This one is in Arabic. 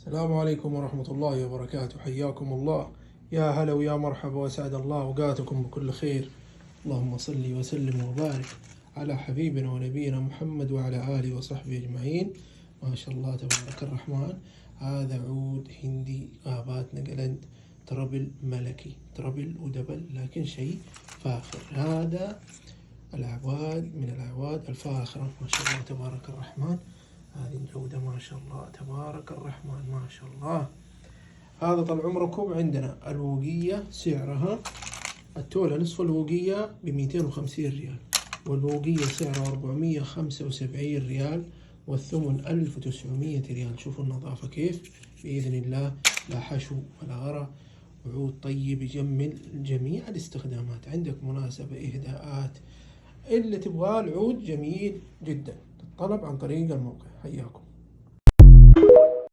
السلام عليكم ورحمة الله وبركاته، حياكم الله. يا هلا ويا مرحبا، وسعد الله أوقاتكم بكل خير. اللهم صل وسلم وبارك على حبيبنا ونبينا محمد وعلى آله وصحبه أجمعين. ما شاء الله تبارك الرحمن. هذا عود هندي غابات نقلند، تربل ملكي، تربل ودبل، لكن شيء فاخر. هذا الأعواد من الأعواد الفاخرة، ما شاء الله تبارك الرحمن. هذه الجودة ما شاء الله تبارك الرحمن، ما شاء الله. هذا طال عمركم عندنا الوقية سعرها التولة نصف الوقية ب250 ريال، والوقية سعرها 475 ريال، والثمن 1900 ريال. شوفوا النظافة كيف بإذن الله، لا حشو ولا غرة، وعود طيب يجمل جميع الاستخدامات. عندك مناسبة، إهداءات، اللي تبغاه العود جميل جدا. الطلب عن طريق الموقع. حياكم.